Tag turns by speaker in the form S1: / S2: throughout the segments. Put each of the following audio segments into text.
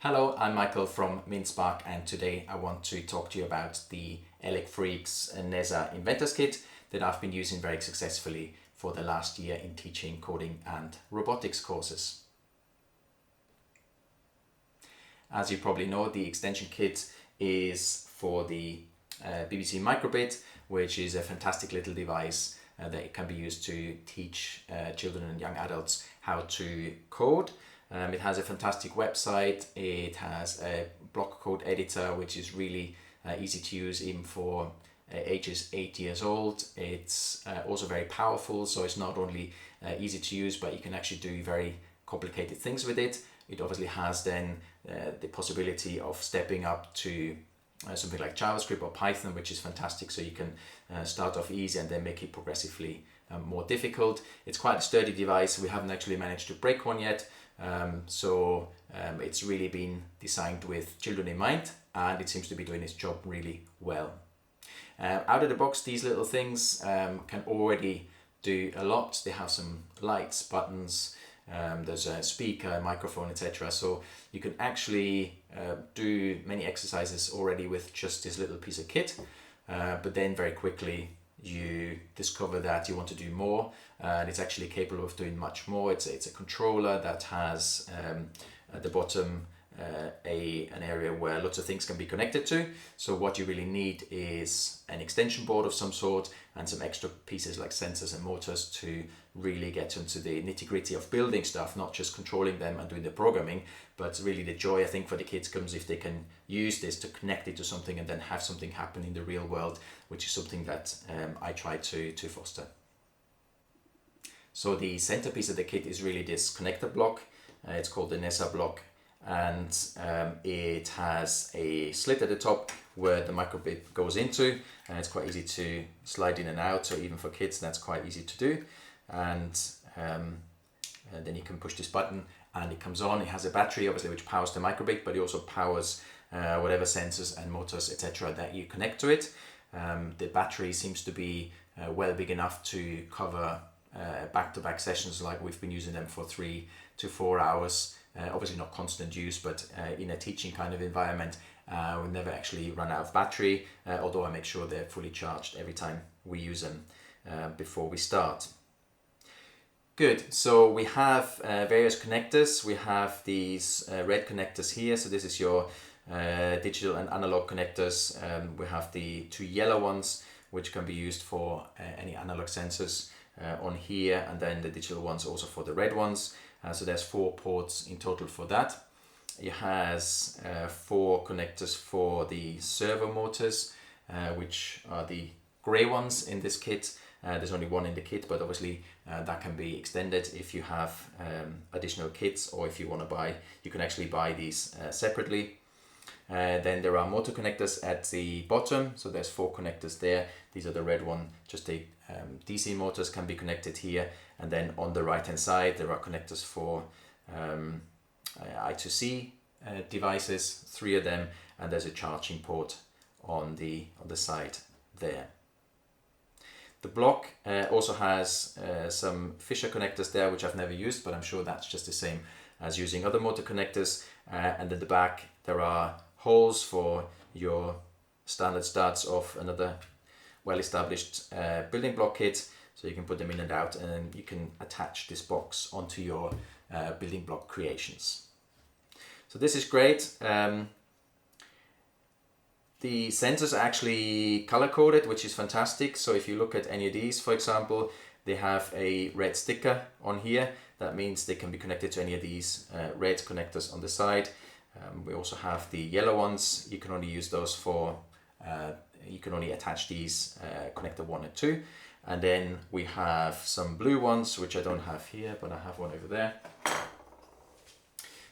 S1: Hello, I'm Michael from MinSpark, and today I want to talk to you about the ELECFREAKS Nezha Inventors Kit that I've been using very successfully for the last year in teaching coding and robotics courses. As you probably know, the extension kit is for the BBC Microbit, which is a fantastic little device that can be used to teach children and young adults how to code. It has a fantastic website. It has a block code editor, which is really easy to use even for ages 8 years old. It's also very powerful, so it's not only easy to use, but you can actually do very complicated things with it. It obviously has then the possibility of stepping up to something like JavaScript or Python, which is fantastic. So you can start off easy and then make it progressively more difficult. It's quite a sturdy device. We haven't actually managed to break one yet. It's really been designed with children in mind, and it seems to be doing its job really well. Out of the box, these little things can already do a lot. They have some lights, buttons, there's a speaker, microphone, etc. So you can actually do many exercises already with just this little piece of kit, but then very quickly you discover that you want to do more, and it's actually capable of doing much more. It's a controller that has at the bottom an area where lots of things can be connected to. So what you really need is an extension board of some sort and some extra pieces like sensors and motors to really get into the nitty-gritty of building stuff, not just controlling them and doing the programming, but really the joy I think for the kids comes if they can use this to connect it to something and then have something happen in the real world, which is something that I try to foster. So the centerpiece of the kit is really this connector block. It's called the Nezha block, and it has a slit at the top where the microbit goes into, and it's quite easy to slide in and out, so even for kids that's quite easy to do. And then you can push this button and it comes on. It has a battery obviously which powers the microbit, but it also powers whatever sensors and motors etc. that you connect to it. The battery seems to be well big enough to cover back-to-back sessions, like we've been using them for 3 to 4 hours. Obviously not constant use, but in a teaching kind of environment we never actually run out of battery, although I make sure they're fully charged every time we use them before we start. Good, so we have various connectors. We have these red connectors here, so this is your digital and analog connectors. We have the 2 yellow ones which can be used for any analog sensors on here, and then the digital ones also for the red ones. So there's 4 ports in total for that. It has 4 connectors for the servo motors, which are the grey ones in this kit. There's only one in the kit, but obviously that can be extended if you have additional kits, or if you want to buy, you can actually buy these separately. Then there are motor connectors at the bottom, so there's 4 connectors there. These are the red one, just the DC motors can be connected here, and then on the right hand side there are connectors for I2C devices, 3 of them, and there's a charging port on the side there. The block also has some Fisher connectors there, which I've never used, but I'm sure that's just the same as using other motor connectors. And at the back there are holes for your standard studs of another well-established building block kit, so you can put them in and out, and you can attach this box onto your building block creations. So this is great. The sensors are actually color-coded, which is fantastic. So if you look at any of these, for example, they have a red sticker on here. That means they can be connected to any of these red connectors on the side. We also have the yellow ones. You can only use those for, you can only attach these connector 1 and 2. And then we have some blue ones, which I don't have here, but I have one over there,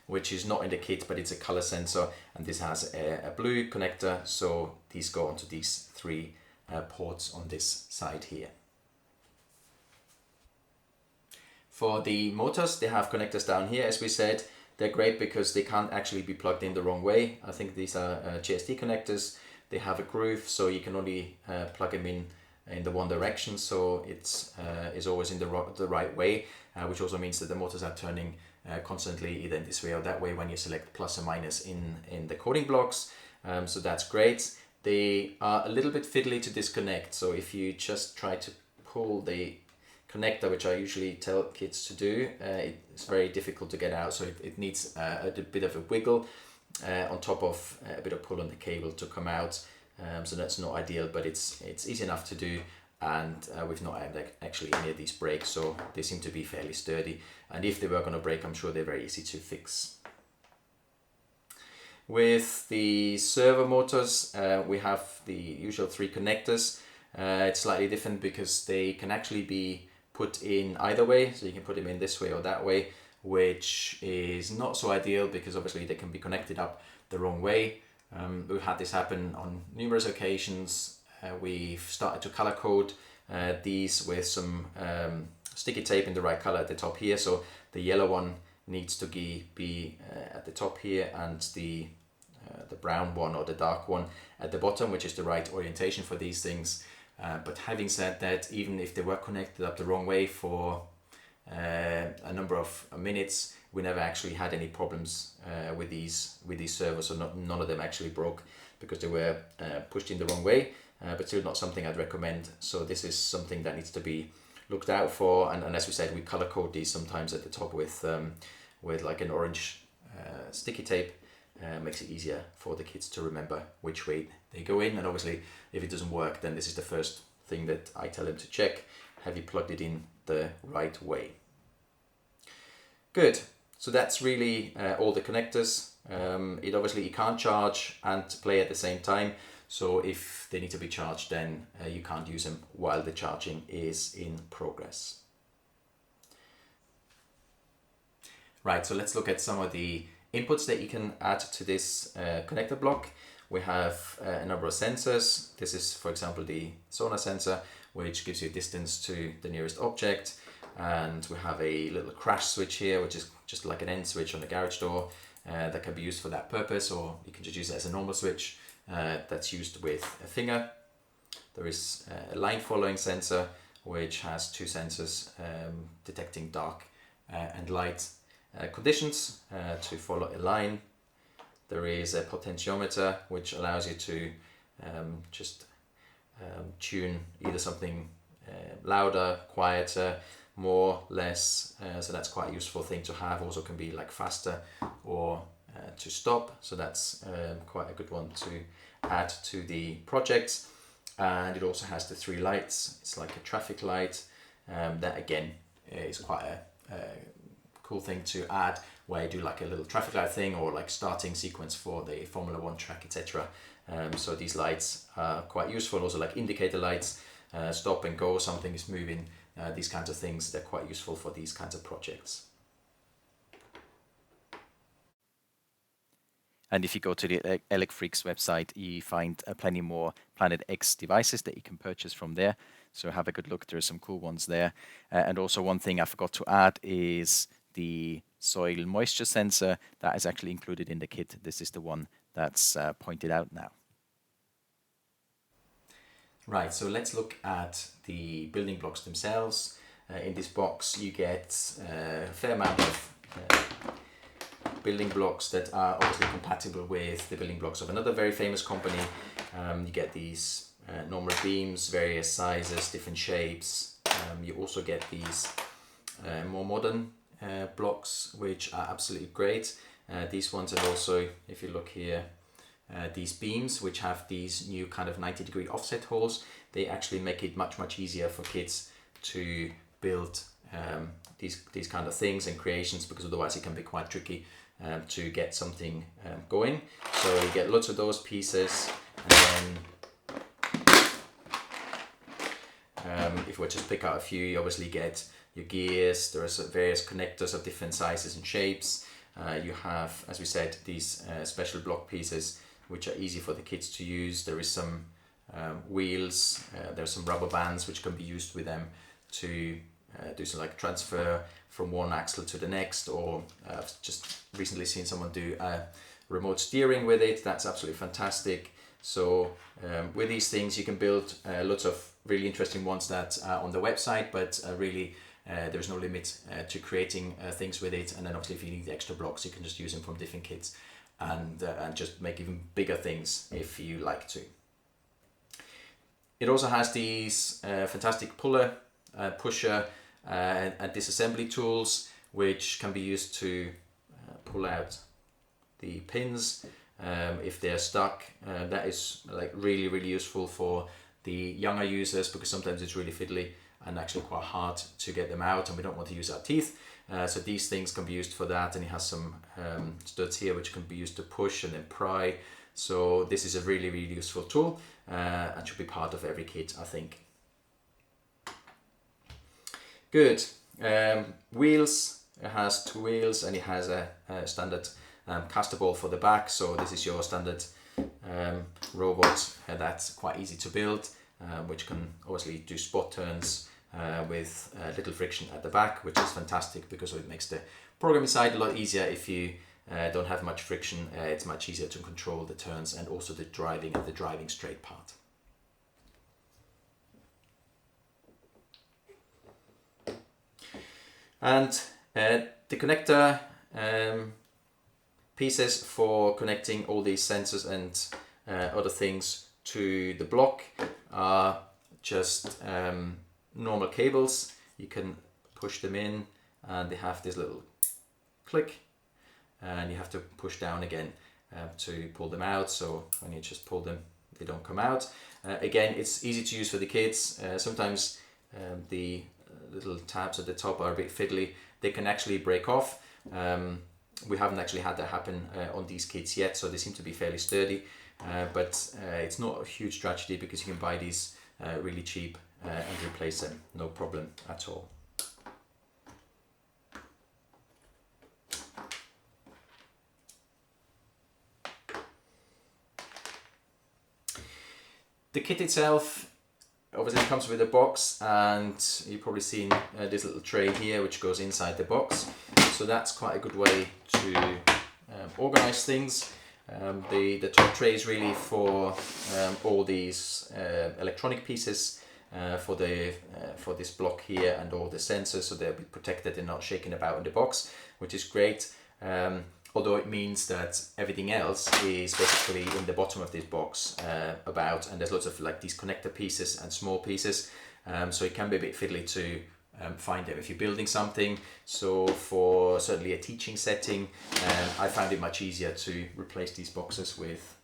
S1: which is not in the kit, but it's a color sensor, and this has a blue connector, so these go onto these 3 ports on this side here. For the motors, they have connectors down here, as we said. They're great because they can't actually be plugged in the wrong way. I think these are JST connectors. They have a groove, so you can only plug them in the one direction, so it's always in the right way, which also means that the motors are turning constantly, either in this way or that way, when you select plus or minus in the coding blocks. So that's great. They are a little bit fiddly to disconnect. So if you just try to pull the connector, which I usually tell kids to do, it's very difficult to get out. So it needs a bit of a wiggle on top of a bit of pull on the cable to come out. So that's not ideal, but it's easy enough to do. And we've not had actually any of these break, so they seem to be fairly sturdy. And if they were going to break, I'm sure they're very easy to fix. With the servo motors, we have the usual 3 connectors. It's slightly different because they can actually be put in either way, so you can put them in this way or that way, which is not so ideal because obviously they can be connected up the wrong way. We've had this happen on numerous occasions. We've started to color code these with some sticky tape in the right color at the top here. So the yellow one needs to be at the top here, and the brown one or the dark one at the bottom, which is the right orientation for these things. But having said that, even if they were connected up the wrong way for a number of minutes, we never actually had any problems with these servos. So none of them actually broke because they were pushed in the wrong way. But still not something I'd recommend. So this is something that needs to be looked out for. And as we said, we color code these sometimes at the top with like an orange sticky tape. Makes it easier for the kids to remember which way they go in. And obviously, if it doesn't work, then this is the first thing that I tell them to check. Have you plugged it in the right way? Good. So that's really all the connectors. It obviously you can't charge and play at the same time. So if they need to be charged, then you can't use them while the charging is in progress. Right, so let's look at some of the inputs that you can add to this connector block. We have a number of sensors. This is, for example, the sonar sensor, which gives you distance to the nearest object. And we have a little crash switch here, which is just like an end switch on the garage door that can be used for that purpose, or you can just use it as a normal switch. That's used with a finger. There is a line following sensor, which has 2 sensors detecting dark and light conditions to follow a line. There is a potentiometer, which allows you to just tune either something louder, quieter, more, less. So that's quite a useful thing to have. Also can be like faster or to stop. So that's quite a good one to add to the project. And it also has the 3 lights. It's like a traffic light. That again is quite a cool thing to add, where you do like a little traffic light thing, or like starting sequence for the Formula 1 track, etc. So these lights are quite useful. Also like indicator lights, stop and go, something is moving, these kinds of things, they're quite useful for these kinds of projects. And if you go to the ELECFREAKS website, you find plenty more Planet X devices that you can purchase from there. So have a good look. There are some cool ones there. And also one thing I forgot to add is the soil moisture sensor that is actually included in the kit. This is the one that's pointed out now. Right, so let's look at the building blocks themselves. In this box you get a fair amount of building blocks that are obviously compatible with the building blocks of another very famous company. You get these normal beams, various sizes, different shapes. You also get these more modern blocks, which are absolutely great. These ones are also, if you look here, these beams, which have these new kind of 90-degree offset holes. They actually make it much easier for kids to build these kind of things and creations, because otherwise it can be quite tricky to get something going. So you get lots of those pieces, and then if we just pick out a few, you obviously get your gears. There are various connectors of different sizes and shapes. You have, as we said, these special block pieces which are easy for the kids to use. There is some wheels, there's some rubber bands which can be used with them to do some like transfer from one axle to the next, or I've just recently seen someone do remote steering with it. That's absolutely fantastic. So with these things you can build lots of really interesting ones that are on the website, but really there's no limit to creating things with it. And then obviously if you need the extra blocks, you can just use them from different kits and just make even bigger things if you like to. It also has these fantastic puller, pusher and disassembly tools, which can be used to pull out the pins if they're stuck. That is like really useful for the younger users, because sometimes it's really fiddly and actually quite hard to get them out, and we don't want to use our teeth. So these things can be used for that, and it has some studs here which can be used to push and then pry. So this is a really useful tool and should be part of every kit, I think. Good. Wheels. It has 2 wheels and it has a standard caster ball for the back. So this is your standard robot that's quite easy to build, which can obviously do spot turns with little friction at the back, which is fantastic because it makes the programming side a lot easier. If you don't have much friction, it's much easier to control the turns and also the driving and the driving straight part. And the connector pieces for connecting all these sensors and other things to the block are just normal cables. You can push them in and they have this little click, and you have to push down again to pull them out. So when you just pull them, they don't come out. Again, it's easy to use for the kids. Sometimes the little tabs at the top are a bit fiddly. They can actually break off. We haven't actually had that happen on these kits yet, so they seem to be fairly sturdy. But it's not a huge tragedy because you can buy these really cheap and replace them, no problem at all. The kit itself obviously comes with a box, and you've probably seen this little tray here which goes inside the box. So that's quite a good way to organize things. The top tray is really for all these electronic pieces for this block here and all the sensors, so they'll be protected and not shaking about in the box, which is great. Although it means that everything else is basically in the bottom of this box and there's lots of like these connector pieces and small pieces, so it can be a bit fiddly to find them if you're building something. So for certainly a teaching setting, I found it much easier to replace these boxes with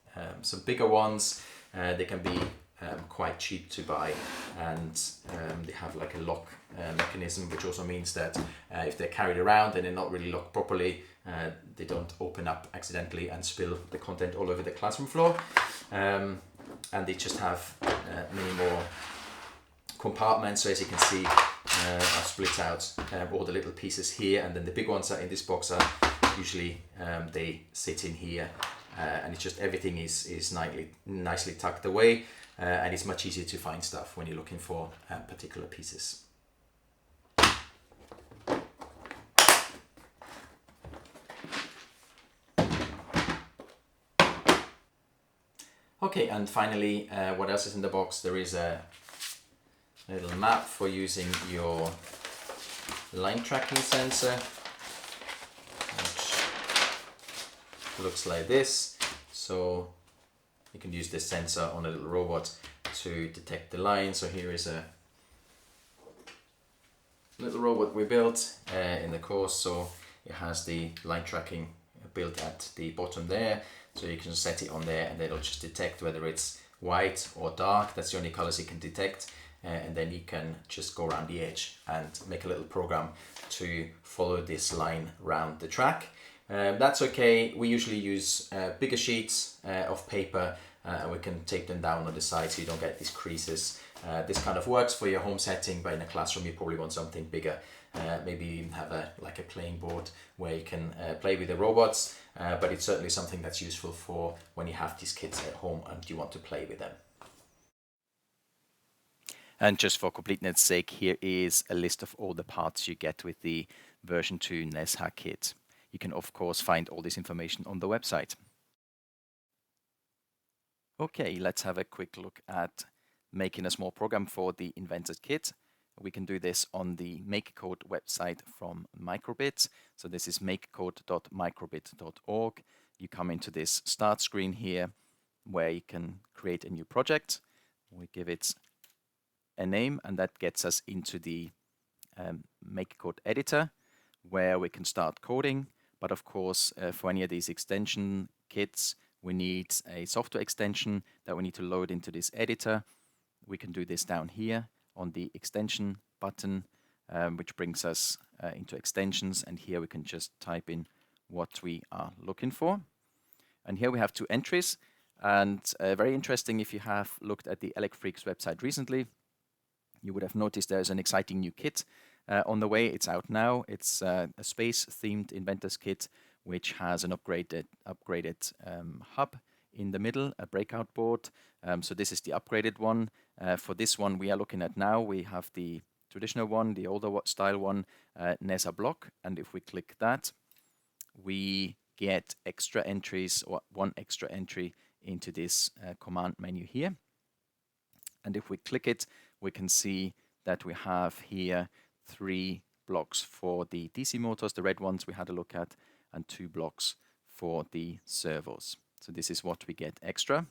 S1: some bigger ones. They can be quite cheap to buy, and they have like a lock mechanism, which also means that if they're carried around and they're not really locked properly, they don't open up accidentally and spill the content all over the classroom floor. And they just have many more compartments. So as you can see, I've split out all the little pieces here, and then the big ones are in this box are usually they sit in here, and it's just everything is nicely tucked away, and it's much easier to find stuff when you're looking for particular pieces. Okay, and finally, what else is in the box? There is a little map for using your line tracking sensor, which looks like this. So you can use this sensor on a little robot to detect the line. So here is a little robot we built in the course. So it has the line tracking built at the bottom there. So you can set it on there and then it'll just detect whether it's white or dark. That's the only colors it can detect. And then you can just go around the edge and make a little program to follow this line around the track. That's okay. We usually use bigger sheets of paper, and we can tape them down on the side so you don't get these creases. This kind of works for your home setting, but in a classroom you probably want something bigger. Maybe you even have a playing board where you can play with the robots, but it's certainly something that's useful for when you have these kids at home and you want to play with them. And just for completeness sake, here is a list of all the parts you get with the version 2 Nezha kit. You can of course find all this information on the website. Okay, let's have a quick look at making a small program for the Inventor kit.
S2: we can do this on the Makecode website from Microbit. So this is makecode.microbit.org. You come into this start screen here where you can create a new project. We give it a name, and that gets us into the Makecode editor where we can start coding. But of course, for any of these extension kits, we need a software extension that we need to load into this editor. We can do this down here on the extension button, which brings us into extensions. And here we can just type in what we are looking for. And here we have 2 entries. And very interesting, if you have looked at the ELECFREAKS website recently, you would have noticed there's an exciting new kit on the way. It's out now. It's a space-themed Inventors kit, which has an upgraded hub in the middle, a breakout board. So this is the upgraded one. For this one we are looking at now, we have the traditional one, the older style one, Nezha block. And if we click that, we get extra entries, or 1 extra entry into this command menu here. And if we click it, we can see that we have here 3 blocks for the DC motors, the red ones we had a look at, and 2 blocks for the servos. So this is what we get extra.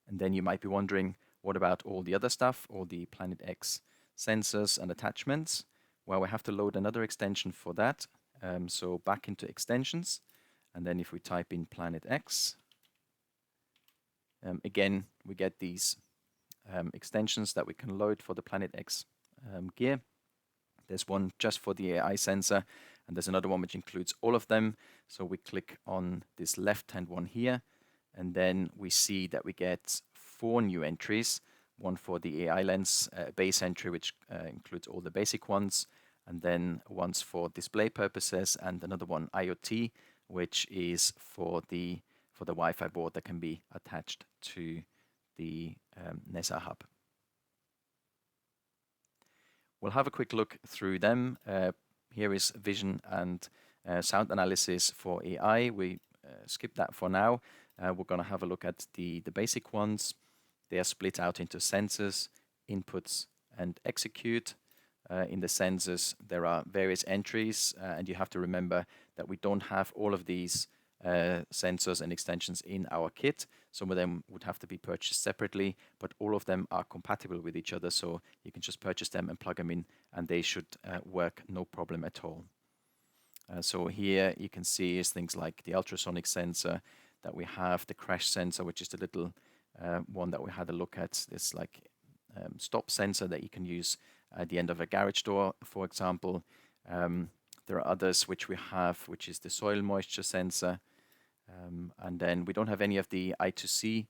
S2: And then you might be wondering, what about all the other stuff, all the Planet X sensors and attachments? Well, we have to load another extension for that. So back into extensions, and then if we type in Planet X, again, we get these extensions that we can load for the Planet X gear. There's one just for the AI sensor, and there's another one which includes all of them. So we click on this left-hand one here, and then we see that we get 4 new entries. One for the AI lens base entry, which includes all the basic ones, and then one's for display purposes, and another one IoT, which is for the Wi-Fi board that can be attached to the Nezha hub. We'll have a quick look through them. Here is vision and sound analysis for AI. We skip that for now. We're going to have a look at the basic ones. They are split out into sensors, inputs, and execute. In the sensors, there are various entries, and you have to remember that we don't have all of these sensors and extensions in our kit. Some of them would have to be purchased separately, but all of them are compatible with each other, so you can just purchase them and plug them in, and they should work no problem at all. So here you can see is things like the ultrasonic sensor that we have, the crash sensor, which is the little one that we had a look at. This like stop sensor that you can use at the end of a garage door, for example. There are others which we have, which is the soil moisture sensor. And then we don't have any of the I2C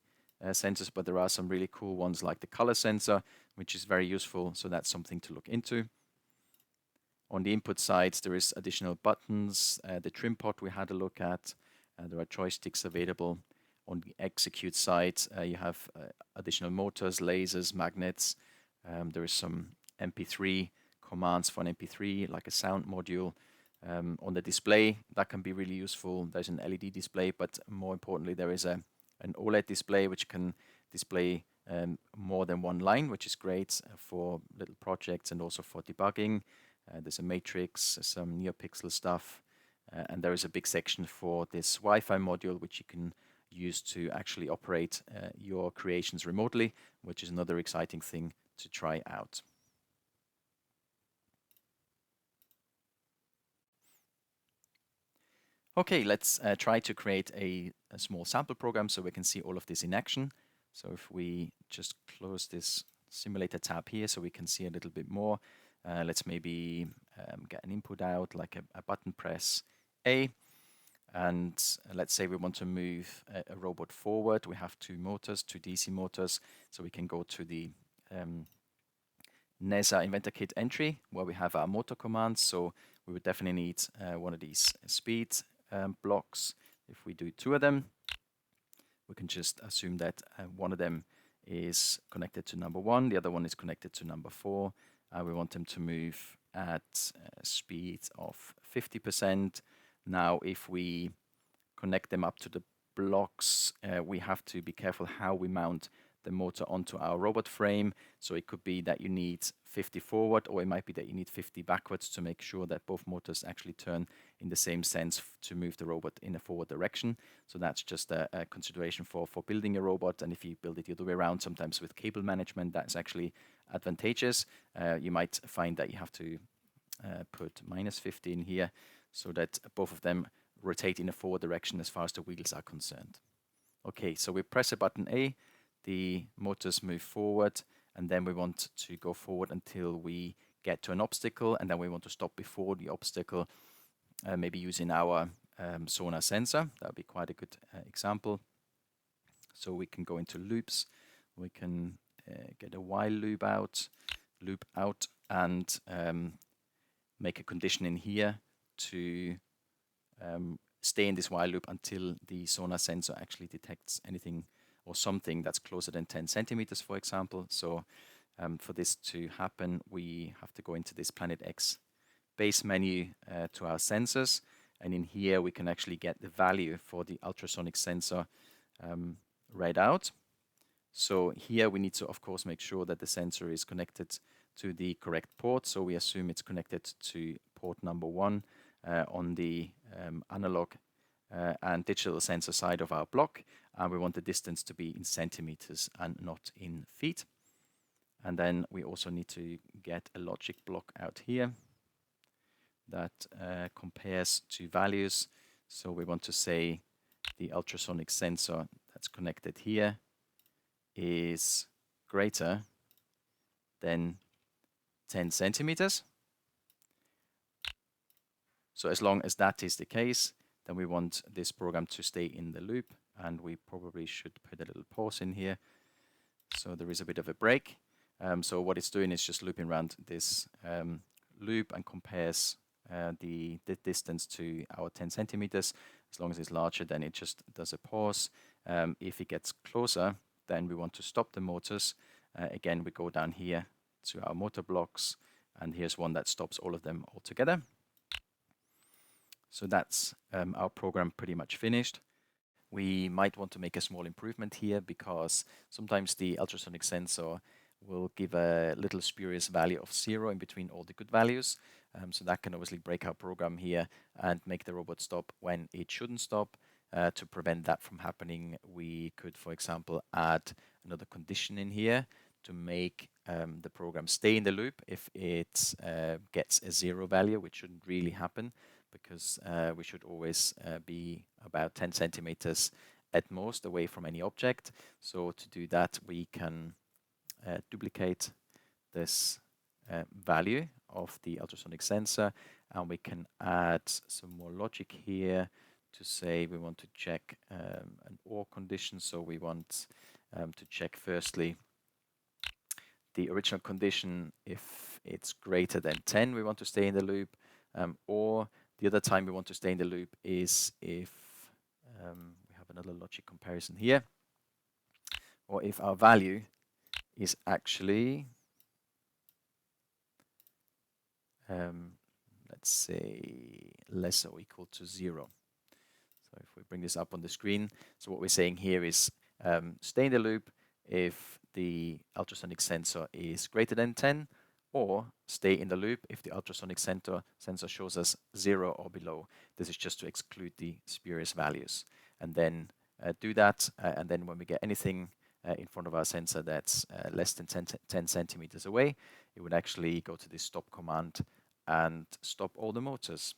S2: sensors, but there are some really cool ones like the color sensor, which is very useful. So that's something to look into. On the input side, there is additional buttons, the trim pot we had a look at. There are joysticks available. On the execute side, you have additional motors, lasers, magnets. There is some MP3 commands for an MP3, like a sound module. On the display, that can be really useful. There's an LED display, but more importantly, there is an OLED display which can display more than one line, which is great for little projects and also for debugging. There's a matrix, some NeoPixel stuff, and there is a big section for this Wi-Fi module, which you can use to actually operate your creations remotely, which is another exciting thing to try out. Okay, let's try to create a small sample program so we can see all of this in action. So if we just close this simulator tab here so we can see a little bit more, let's maybe get an input out like a button press A. And let's say we want to move a robot forward. We have 2 motors, 2 DC motors, so we can go to the Nezha Inventor Kit entry where we have our motor commands. So we would definitely need one of these speed blocks. If we do 2 of them, we can just assume that one of them is connected to number 1, the other one is connected to number 4. We want them to move at speed of 50%. Now, if we connect them up to the blocks, we have to be careful how we mount the motor onto our robot frame. So it could be that you need 50 forward, or it might be that you need 50 backwards to make sure that both motors actually turn in the same sense to move the robot in a forward direction. So that's just a consideration for building a robot. And if you build it the other way around, sometimes with cable management, that's actually advantageous. You might find that you have to put -50 in here so that both of them rotate in a forward direction as far as the wheels are concerned. Okay, so we press a button A, the motors move forward, and then we want to go forward until we get to an obstacle, and then we want to stop before the obstacle, maybe using our sonar sensor. That would be quite a good example. So we can go into loops. We can get a while loop out, and make a condition in here to stay in this while loop until the sonar sensor actually detects anything or something that's closer than 10 centimeters, for example. So for this to happen, we have to go into this Planet X base menu to our sensors. And in here, we can actually get the value for the ultrasonic sensor read out. So here we need to, of course, make sure that the sensor is connected to the correct port. So we assume it's connected to port number 1 on the analog and digital sensor side of our block. And we want the distance to be in centimeters and not in feet. And then we also need to get a logic block out here that compares two values. So we want to say the ultrasonic sensor that's connected here is greater than 10 centimeters. So as long as that is the case, then we want this program to stay in the loop, and we probably should put a little pause in here. So there is a bit of a break. So what it's doing is just looping around this loop and compares the distance to our 10 centimeters. As long as it's larger, then it just does a pause. If it gets closer, then we want to stop the motors. Again, we go down here to our motor blocks, and here's one that stops all of them all together. So that's our program pretty much finished. We might want to make a small improvement here because sometimes the ultrasonic sensor will give a little spurious value of 0 in between all the good values. So that can obviously break our program here and make the robot stop when it shouldn't stop. To prevent that from happening, we could, for example, add another condition in here to make the program stay in the loop if it gets a 0 value, which shouldn't really happen, because we should always be about 10 centimeters at most away from any object. So to do that, we can duplicate this value of the ultrasonic sensor, and we can add some more logic here to say we want to check an OR condition. So we want to check firstly the original condition. If it's greater than 10, we want to stay in the loop, or the other time we want to stay in the loop is if we have another logic comparison here, or if our value is actually, let's say, less or equal to 0. So if we bring this up on the screen, so what we're saying here is stay in the loop if the ultrasonic sensor is greater than 10, or stay in the loop if the ultrasonic sensor shows us 0 or below. This is just to exclude the spurious values. And then do that, and then when we get anything in front of our sensor that's less than 10 centimeters away, it would actually go to this stop command and stop all the motors.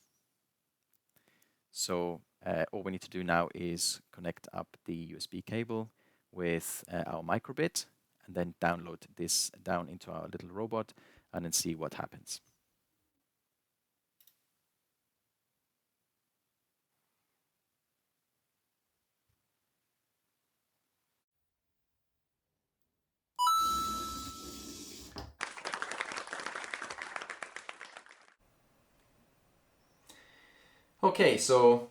S2: So all we need to do now is connect up the USB cable with our microbit, and then download this down into our little robot, and then see what happens.
S1: Okay, so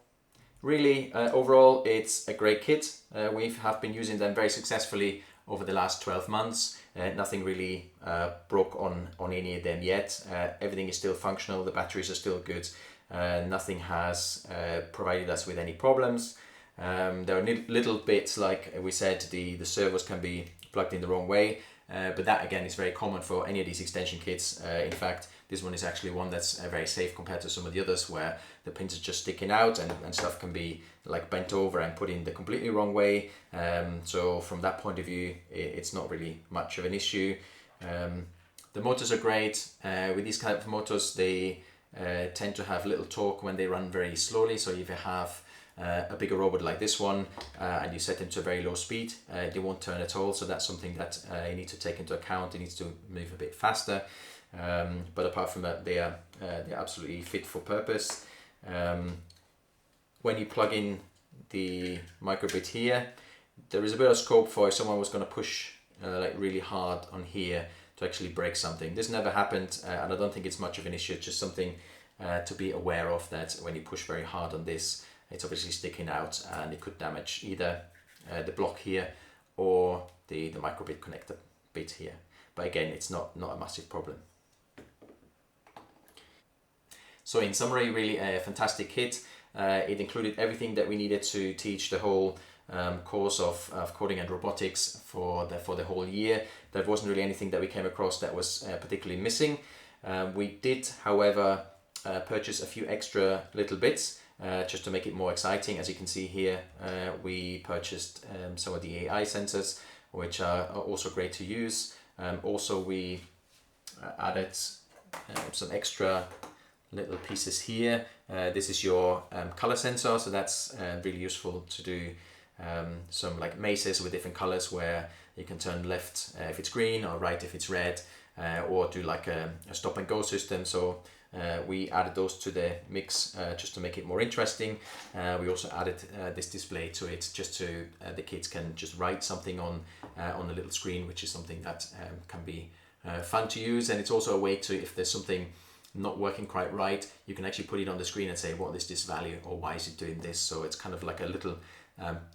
S1: really overall it's a great kit. We have been using them very successfully over the last 12 months. Nothing really broke on any of them yet. Everything is still functional, the batteries are still good. Nothing has provided us with any problems. There are little bits, like we said, the servos can be plugged in the wrong way. But that again is very common for any of these extension kits. In fact, this one is actually one that's very safe compared to some of the others where the pins are just sticking out and stuff can be like bent over and put in the completely wrong way. So from that point of view, it's not really much of an issue. The motors are great. With these kind of motors, they tend to have little torque when they run very slowly. So if you have a bigger robot like this one and you set them to a very low speed, they won't turn at all. So that's something that you need to take into account. It needs to move a bit faster. But apart from that, they're absolutely fit for purpose. When you plug in the microbit here, there is a bit of scope for if someone was going to push like really hard on here to actually break something. This never happened, and I don't think it's much of an issue. It's just something to be aware of, that when you push very hard on this, it's obviously sticking out and it could damage either the block here or the microbit connector bit here. But again, it's not a massive problem. So in summary, really a fantastic kit. It included everything that we needed to teach the whole course of coding and robotics for the whole year. There wasn't really anything that we came across that was particularly missing. We did, however, purchase a few extra little bits just to make it more exciting. As you can see here, we purchased some of the AI sensors, which are also great to use. Also, we added some extra little pieces here. This is your color sensor, so that's really useful to do some like mazes with different colors where you can turn left if it's green or right if it's red, or do like a stop and go system. So we added those to the mix just to make it more interesting. We also added this display to it just to the kids can just write something on the little screen, which is something that can be fun to use. And it's also a way to, if there's something not working quite right, you can actually put it on the screen and say, what is this value, or why is it doing this? So it's kind of like a little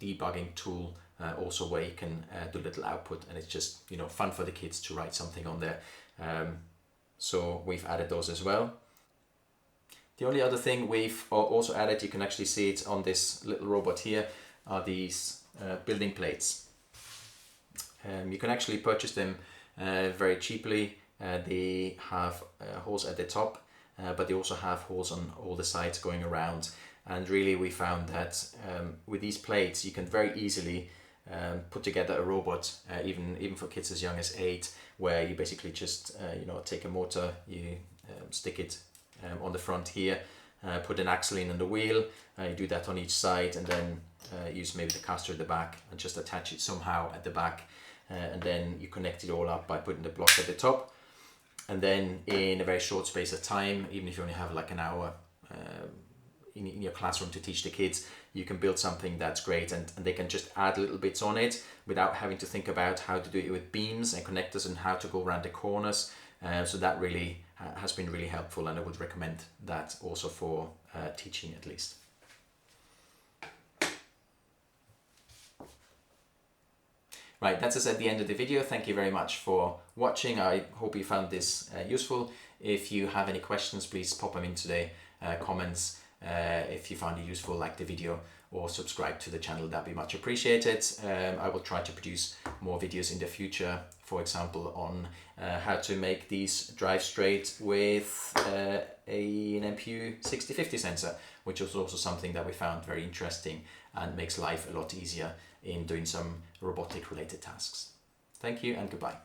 S1: debugging tool also, where you can do little output, and it's just, you know, fun for the kids to write something on there. So we've added those as well. The only other thing we've also added, you can actually see it on this little robot here, are these building plates. You can actually purchase them very cheaply. They have holes at the top, but they also have holes on all the sides going around. And really we found that with these plates you can very easily put together a robot, even for kids as young as 8, where you basically just you know, take a motor, you stick it on the front here, put an axle in on the wheel, you do that on each side, and then use maybe the caster at the back and just attach it somehow at the back, and then you connect it all up by putting the block at the top. And then in a very short space of time, even if you only have like an hour in your classroom to teach the kids, you can build something that's great, and they can just add little bits on it without having to think about how to do it with beams and connectors and how to go around the corners. So that really has been really helpful, and I would recommend that also for teaching at least. Right, that's us at the end of the video. Thank you very much for watching. I hope you found this useful. If you have any questions, please pop them into the comments. If you found it useful, like the video or subscribe to the channel, that'd be much appreciated. I will try to produce more videos in the future, for example, on how to make these drive straight with an MPU 6050 sensor, which was also something that we found very interesting and makes life a lot easier in doing some robotic related tasks. Thank you and goodbye.